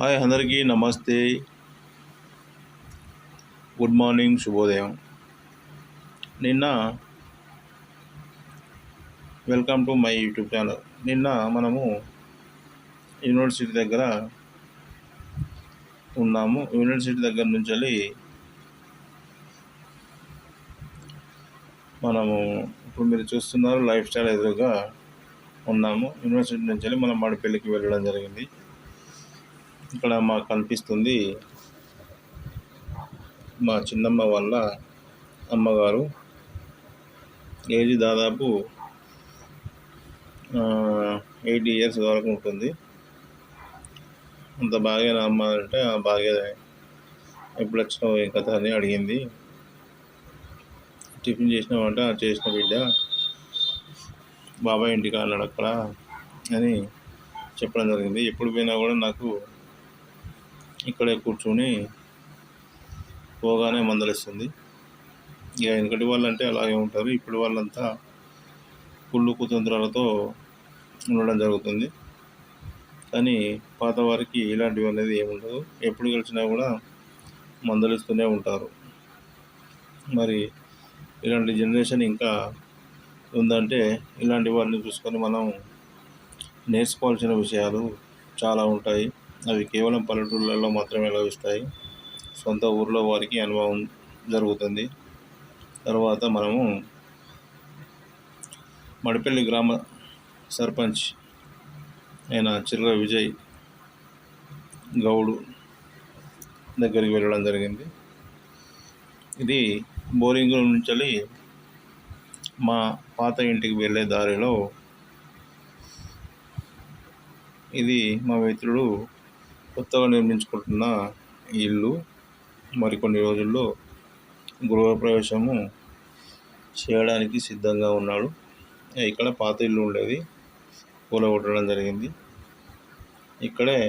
Hi అందరికీ నమస్తే, good morning, శుభోదయం. నిన్న welcome to my YouTube channel. నిన్న మనము యూనివర్సిటీ దగ్గర ఉన్నాము. యూనివర్సిటీ దగ్గర నుంచి మనము ఇప్పుడు మీరు చూస్తున్నారు లైఫ్ స్టైల్ ఎదురుగా ఉన్నాము. యూనివర్సిటీ నుంచి మనం మడిపల్లికి వెళ్ళడం జరిగింది. ఇక్కడ మాకు కనిపిస్తుంది మా చిన్నమ్మ వాళ్ళ అమ్మగారు. ఏజ్ దాదాపు 80 years వరకు ఉంటుంది. అంత బాగా అమ్మ అంటే బాగా ఎప్పుడు వచ్చినావు ఏం కథ అని అడిగింది. టిఫిన్ చేసినావంట, చేసిన బిడ్డ, బాబాయ్ ఇంటికి అన్నాడు అక్కడ అని చెప్పడం జరిగింది. ఎప్పుడు పోయినా కూడా నాకు ఇక్కడే కూర్చొని పోగానే మందలిస్తుంది. ఇక వెనకటి వాళ్ళంటే అలాగే ఉంటారు. ఇప్పుడు వాళ్ళంతా కుళ్ళు కుతంత్రాలతో ఉండడం జరుగుతుంది. కానీ పాత వారికి ఇలాంటివి అనేది ఏముండదు. ఎప్పుడు కలిసినా కూడా మందలిస్తూనే ఉంటారు. మరి ఇలాంటి జనరేషన్ ఇంకా ఉందంటే ఇలాంటి వారిని చూసుకొని మనం నేర్చుకోవాల్సిన విషయాలు చాలా ఉంటాయి. అవి కేవలం పల్లెటూళ్ళలో మాత్రమే లభిస్తాయి. సొంత ఊర్లో వారికి అనుభవం జరుగుతుంది. తర్వాత మనము మడిపల్లి గ్రామ సర్పంచ్ అయిన చిర్ర విజయ్ గౌడు దగ్గరికి వెళ్ళడం జరిగింది. ఇది బోరింగ్ నుంచి మా పాత ఇంటికి వెళ్ళే దారిలో ఇది మా మిత్రుడు కొత్తగా నిర్మించుకుంటున్న ఇల్లు. మరికొన్ని రోజుల్లో గృహప్రవేశము చేయడానికి సిద్ధంగా ఉన్నాడు. ఇక్కడ పాత ఇల్లు ఉండేది, కూలగొట్టడం జరిగింది. ఇక్కడే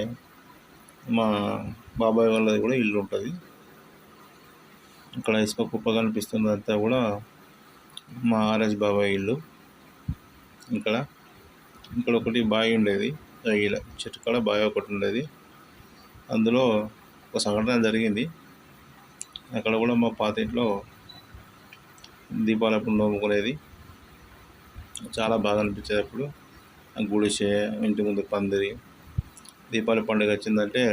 మా బాబాయ్ వాళ్ళది కూడా ఇల్లు ఉంటుంది. ఇక్కడ ఇసుక కుప్ప కనిపిస్తుంది, అంతా కూడా మా ఆర్ఎస్ బాబాయ్ ఇల్లు. ఇక్కడ ఒకటి బావి ఉండేది, ఇలా చెట్టు కాడ బావి ఒకటి ఉండేది. అందులో ఒక సంఘటన జరిగింది. అక్కడ కూడా మా పాత ఇంట్లో దీపాలప్పుడు నోముకునేది. చాలా బాగా అనిపించేది. అప్పుడు గుడిసె, ఇంటి ముందు పందిరి, దీపావళి పండుగ వచ్చిందంటే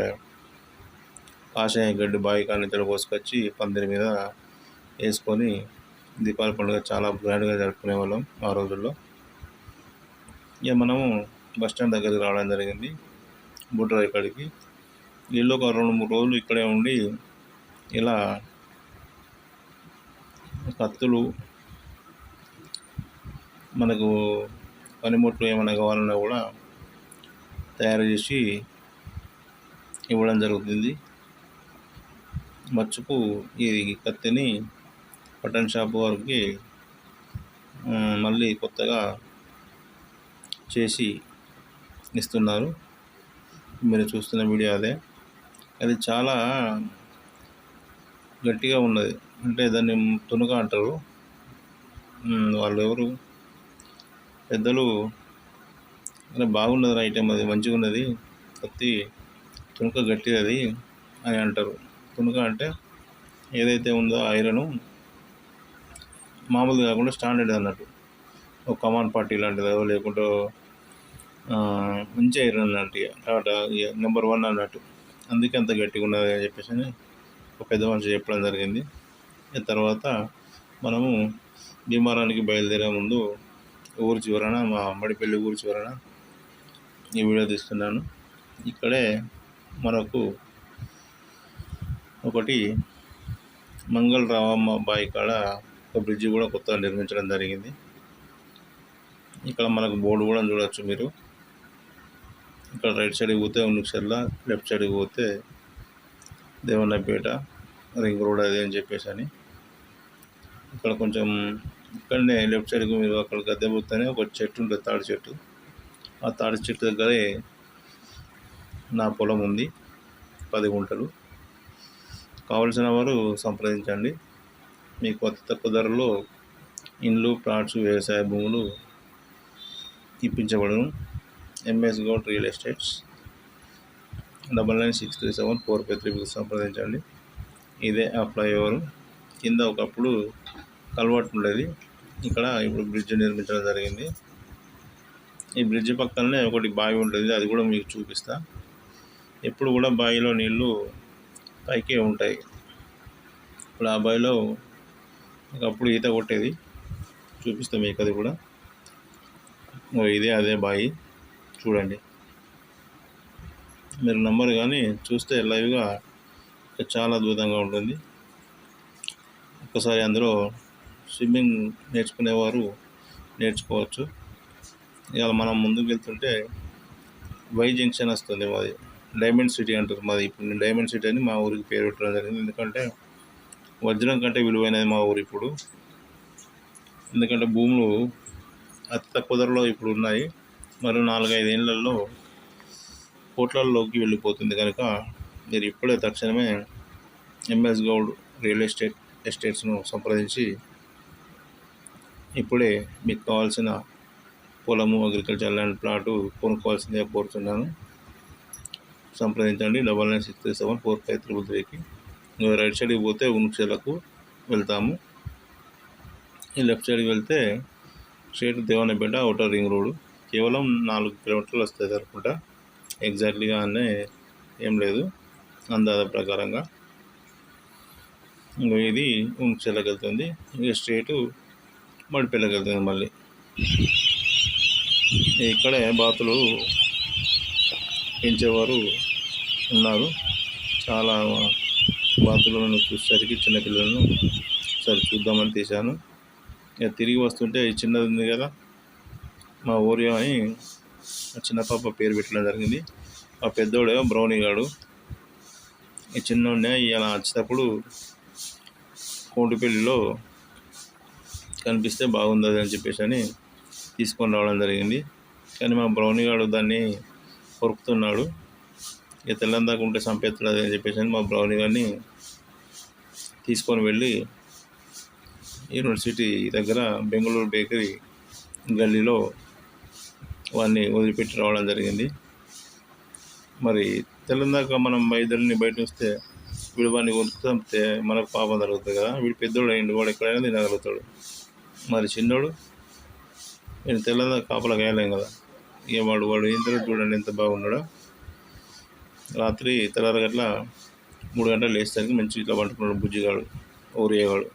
కాషాయ గడ్డి బావి కానీ కోసుకొచ్చి పందిరి మీద వేసుకొని దీపావళి పండుగ చాలా గ్రాండ్గా జరుపుకునే వాళ్ళం ఆ రోజుల్లో. ఇక మనము బస్టాండ్ దగ్గరికి రావడం జరిగింది, బుడ్రాయి కాడికి. ఇల్లు ఒక 2-3 రోజులు ఇక్కడే ఉండి ఇలా కత్తులు, మనకు పనిముట్లు ఏమైనా కావాలన్నా కూడా తయారు చేసి ఇవ్వడం జరుగుతుంది. మచ్చుకు ఈ కత్తిని బటన్ షాప్ వారికి మళ్ళీ కొత్తగా చేసి ఇస్తున్నారు. మీరు చూస్తున్న వీడియో అదే. అది చాలా గట్టిగా ఉన్నది, అంటే దాన్ని తునుక అంటారు. వాళ్ళు ఎవరు పెద్దలు అలా బాగున్నది ఐటెం, అది మంచిగా ఉన్నది కత్తి, తునుక గట్టిది అది అని అంటారు. తునుక అంటే ఏదైతే ఉందో ఐరను మామూలుగా కాకుండా స్టాండర్డ్ అన్నట్టు, ఒక కమాన్ పార్టీ లాంటిదో లేకుంటే మంచి ఐరన్ అన్నట్టు, టాటా నెంబర్ 1 అన్నట్టు. అందుకే అంత గట్టిగా ఉన్నది అని చెప్పేసి ఒక పెద్ద మనిషి చెప్పడం జరిగింది. తర్వాత మనము భీమారానికి బయలుదేరే ముందు ఊరి చివరన, మా మడిపల్లి ఊరి చివరన ఈ వీడియో తీస్తున్నాను. ఇక్కడే మనకు ఒకటి మంగళ రావమ్మ బావి కాడ ఒక బ్రిడ్జి కూడా కొత్తగా నిర్మించడం జరిగింది. ఇక్కడ మనకు బోర్డు కూడా చూడవచ్చు మీరు. ఇక్కడ రైట్ సైడ్కి పోతే ఉనుక్సర్ల, లెఫ్ట్ సైడ్కి పోతే దేవన్నపేట రింగ్ రోడ్ అది అని చెప్పేసి అని. ఇక్కడ కొంచెం ఇక్కడనే లెఫ్ట్ సైడ్కి మీరు అక్కడ గద్దె పోతేనే ఒక చెట్టు ఉంటుంది, తాడి చెట్టు. ఆ తాడి చెట్టు దగ్గరే నా పొలం ఉంది, 10 గుంటలు. కావలసిన వారు సంప్రదించండి. మీకు అతి తక్కువ ధరలో ఇండ్లు, ప్లాట్స్, వ్యవసాయ భూములు ఇప్పించబడును. MS Goud real estates. 99637453 సంప్రదించండి. ఇదే ఆ ఫ్లైఓవర్ కింద ఒకప్పుడు కల్వర్ట్ ఉండేది, ఇక్కడ ఇప్పుడు బ్రిడ్జ్ నిర్మించడం జరిగింది. ఈ బ్రిడ్జ్ పక్కనే ఒకటి బావి ఉంటుంది, అది కూడా మీకు చూపిస్తా. ఎప్పుడు కూడా బావిలో నీళ్ళు పైకే ఉంటాయి. ఇప్పుడు ఆ బావిలో ఒకప్పుడు ఈత కొట్టేది, చూపిస్తాం మీకు అది కూడా. ఇదే అదే బావి చూడండి, మీరు నమ్మరు కానీ చూస్తే లైవ్గా చాలా అద్భుతంగా ఉంటుంది. ఒక్కసారి అందులో స్విమ్మింగ్ నేర్చుకునేవారు నేర్చుకోవచ్చు. ఇవాళ మనం ముందుకు వెళ్తుంటే వై జంక్షన్ వస్తుంది, మాది డైమండ్ సిటీ అంటారు. మాది ఇప్పుడు డైమండ్ సిటీ అని మా ఊరికి పేరు పెట్టడం జరిగింది. ఎందుకంటే వజ్రం కంటే విలువైనది మా ఊరు ఇప్పుడు. ఎందుకంటే భూములు అతి తక్కువ ధరలో ఇప్పుడు ఉన్నాయి, మరో 4-5 ఏళ్లలో కోట్లలోకి వెళ్ళిపోతుంది. కనుక మీరు ఇప్పుడే తక్షణమే ఎంఎస్ గౌడ్ రియల్ ఎస్టేట్స్ను సంప్రదించి ఇప్పుడే మీకు కావాల్సిన పొలము, అగ్రికల్చర్ ల్యాండ్ ప్లాటు కొనుక్కోవాల్సిందే కోరుతున్నాను. సంప్రదించండి 99637453కి. రైట్ సైడ్కి పోతే ఉన్క్షలకు వెళ్తాము, ఈ లెఫ్ట్ సైడ్కి వెళ్తే straight Devannapeta outer ring road, కేవలం 4 కిలోమీటర్లు వస్తుంది అనుకుంటా. ఎగ్జాక్ట్లీగా అనే ఏం లేదు, అందాజ ప్రకారంగా. ఇది ఉన్క్షలకు వెళ్తుంది, ఇక స్ట్రేటు మడిపల్లికి వెళ్తుంది. మళ్ళీ ఇక్కడే బాతులు పెంచేవారు ఉన్నారు. చాలా బాతులను చూసేసరికి చిన్నపిల్లలను సరే చూద్దామని తీశాను. ఇక తిరిగి వస్తుంటే ఈ చిన్నది ఉంది కదా, మా ఓరియో అని చిన్న పాప పేరు పెట్టడం జరిగింది. ఆ పెద్దోడేమో బ్రౌనీ గాడు. ఈ చిన్నోడే ఇలా వచ్చేటప్పుడు కోటిపల్లిలో కనిపిస్తే బాగుంది అని చెప్పేసి అని తీసుకొని రావడం జరిగింది. కానీ మా బ్రౌనీ గాడు దాన్ని కొరుకుతున్నాడు. ఇక తెల్లం దాకా ఉంటే చంపేస్తాడు అని చెప్పేసి మా బ్రౌనీ గారిని తీసుకొని వెళ్ళి యూనివర్సిటీ దగ్గర బెంగళూరు బేకరీ గల్లీలో వాడిని వదిలిపెట్టి రావడం జరిగింది. మరి తెల్లందాకా మనం ఇద్దరిని బయట వస్తే వీడు వాడిని కొనుక్కుంటే మనకు పాపం జరుగుతుంది కదా. వీడు పెద్దోడు అయ్యిండు, వాడు ఎక్కడైనా తినగలుగుతాడు. మరి చిన్నోడు నేను తెల్లందాకా కాపలా కాయలేం కదా. ఇక వాడు ఏం తెలియదు చూడండి ఎంత బాగున్నాడో. రాత్రి తెల్లారగట్ల 3 గంటలు లేచేసరికి మంచి ఇట్లా పండుకున్నాడు బుజ్జిగాడు, ఓరియగాడు.